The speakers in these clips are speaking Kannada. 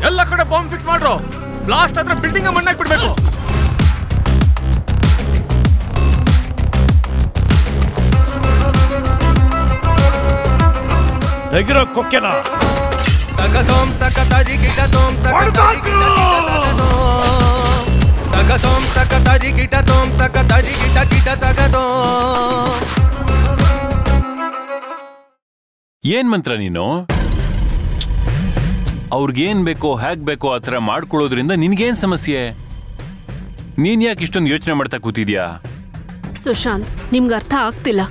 ಎಲ್ಲ ಕಡೆ ಬಾಂಬ್ ಫಿಕ್ಸ್ ಮಾಡ್ರು. ಬ್ಲಾಸ್ಟ್ ಆದ್ರೆ ಬಿಲ್ಡಿಂಗ್ ಮಣ್ಣಾಕ್ ಬಿಡ್ಬೇಕು. ತೆಗಿರೋ ಕೊಕ್ಕೆನ ತಗದೋಂ ತಕತರಿ ಗಿಟದೋಂ ತಕತರಿ ತಗದೋಂ ತಕತರಿ ಗಿಟದೋಂ ತಕತರಿ ಗಿಟ ತಗದೋ. ಏನ್ ಮಂತ್ರ ನೀನು? ಅವ್ರಿಗೇನ್ ಬೇಕೋ ಹೇಗ್ ಬೇಕೋ ಆ ಥರ ಮಾಡ್ಕೊಳ್ಳೋದ್ರಿಂದ ನಿನ್ಗೇನ್ ಸಮಸ್ಯೆ? ನೀನ್ ಯಾಕೆ ಇಷ್ಟೊಂದು ಯೋಚನೆ ಮಾಡ್ತಾ ಕೂತಿದ್ಯಾ? ಸುಶಾಂತ್, ನಿಮ್ಗೆ ಅರ್ಥ ಆಗ್ತಿಲ್ಲ.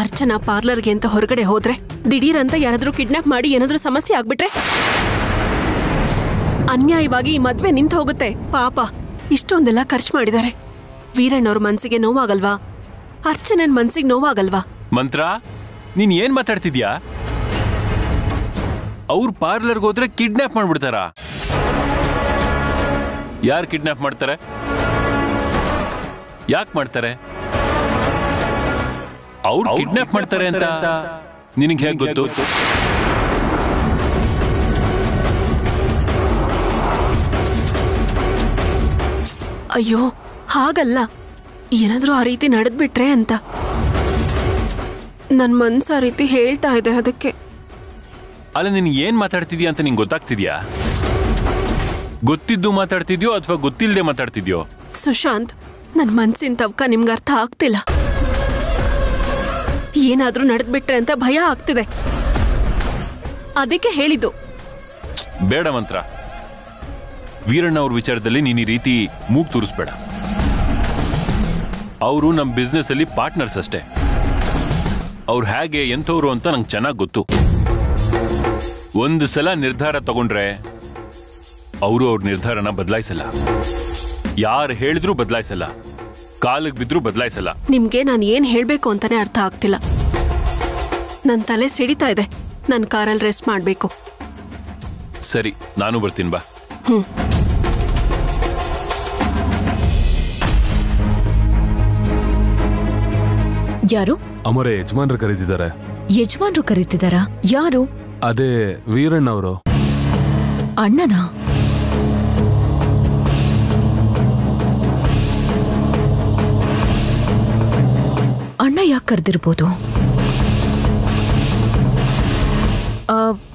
ಅರ್ಚನಾ ಪಾರ್ಲರ್ಗೆ ಅಂತ ಹೊರಗಡೆ ಹೋದ್ರೆ ದಿಢೀರ್ ಅಂತ ಯಾರಾದ್ರೂ ಕಿಡ್ನಾಪ್ ಮಾಡಿ ಏನಾದ್ರೂ ಸಮಸ್ಯೆ ಆಗ್ಬಿಟ್ರೆ ಅನ್ಯಾಯವಾಗಿ ಈ ಮದ್ವೆ ನಿಂತು ಹೋಗುತ್ತೆ. ಪಾಪ ಇಷ್ಟೊಂದೆಲ್ಲ ಖರ್ಚು ಮಾಡಿದ್ದಾರೆ. ವೀರಣ್ಣವ್ರ ಮನ್ಸಿಗೆ ನೋವಾಗಲ್ವಾ? ಅರ್ಚನನ್ ಮನ್ಸಿಗೆ ನೋವಾಗಲ್ವಾ? ಮಂತ್ರ, ನೀನ್ ಏನ್ ಮಾತಾಡ್ತಿದ್ಯಾ? ಅವ್ರ ಪಾರ್ಲರ್ಗೆ ಹೋದ್ರೆ ಕಿಡ್ನಾಪ್ ಮಾಡ್ಬಿಡ್ತಾರ? ಯಾರು ಕಿಡ್ನಾಪ್ ಮಾಡ್ತಾರೆ? ಯಾಕೆ ಮಾಡ್ತಾರೆ? ಅವ್ರು ಕಿಡ್ನಾಪ್ ಮಾಡ್ತಾರೆ ಅಂತ ನಿನಗೆ ಹೇಗೆ ಗೊತ್ತು? ಅಯ್ಯೋ ಹಾಗಲ್ಲ, ಏನಾದ್ರೂ ಆ ರೀತಿ ನಡೆದ್ಬಿಟ್ರೆ ಅಂತ ನನ್ ಮನ್ಸು ಆ ರೀತಿ ಹೇಳ್ತಾ ಇದೆ. ಅದಕ್ಕೆ ಅಲ್ಲ, ನೀನ್ ಏನ್ ಮಾತಾಡ್ತಿದ್ಯಾ ಅಂತ ನಿಂಗೆ ಗೊತ್ತಾಗ್ತಿದ್ಯಾ? ಗೊತ್ತಿದ್ದು ಮಾತಾಡ್ತಿದ್ಯೋ ಅಥವಾ ಗೊತ್ತಿಲ್ಲದೆ ಮಾತಾಡ್ತಿದ್ಯೋ? ಸುಶಾಂತ್, ನನ್ ಮನ್ಸಿನ ತವಕ ನಿಮ್ಗೆ ಅರ್ಥ ಆಗ್ತಿಲ್ಲ. ಏನಾದ್ರೂ ನಡೆದ್ಬಿಟ್ರೆ ಅಂತ ಭಯ ಆಗ್ತಿದೆ. ಅದಕ್ಕೆ ಹೇಳಿದ್ದು. ಬೇಡ ಮಂತ್ರ, ವೀರಣ್ಣ ಅವ್ರ ವಿಚಾರದಲ್ಲಿ ನೀನ್ ಈ ರೀತಿ ಮೂಗ್ ತೂರಿಸ್ಬೇಡ. ಅವರು ನಮ್ ಬಿಸ್ನೆಸ್ ಅಲ್ಲಿ ಪಾರ್ಟ್ನರ್ಸ್ ಅಷ್ಟೇ. ಅವ್ರು ಹೇಗೆ ಎಂಥವ್ರು ಅಂತ ನಂಗೆ ಚೆನ್ನಾಗಿ ಗೊತ್ತು. ಒಂದು ಸಲ ನಿರ್ಧಾರ ತಗೊಂಡ್ರೆ ಅವರು ಅವ್ರ ನಿರ್ಧಾರನ ಬದಲಾಯಿಸಲ್ಲ. ಯಾರು ಹೇಳಿದ್ರು ಬದಲಾಯಿಸಲ್ಲ, ಕಾಲಿಗೆ ಬಿದ್ರು ಬದಲಾಯಿಸಲ್ಲ. ನಿಮ್ಗೆ ನಾನು ಏನ್ ಹೇಳ್ಬೇಕು ಅಂತಾನೆ ಅರ್ಥ ಆಗ್ತಿಲ್ಲ. ನನ್ ತಲೆ ಸಿಡಿತಾ ಇದೆ. ನನ್ ಕಾರಲ್ಲಿ ರೆಸ್ಟ್ ಮಾಡ್ಬೇಕು. ಸರಿ, ನಾನು ಬರ್ತೀನಿ, ಬಾ. ಯಾರು? ಅಮರೇ, ಯಜಮಾನ್ರು ಕರೀತಿದ್ದಾರೆ. ಯಜಮಾನ್ರು ಕರೀತಿದಾರಾ? ಯಾರು? ಅದೇ ವೀರಣ್ಣವರು. ಅಣ್ಣನಾ? ಅಣ್ಣ ಯಾಕೆ ಕರೆದಿರ್ಬೋದು?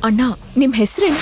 ಅಣ್ಣ, ನಿಮ್ ಹೆಸರೇನು?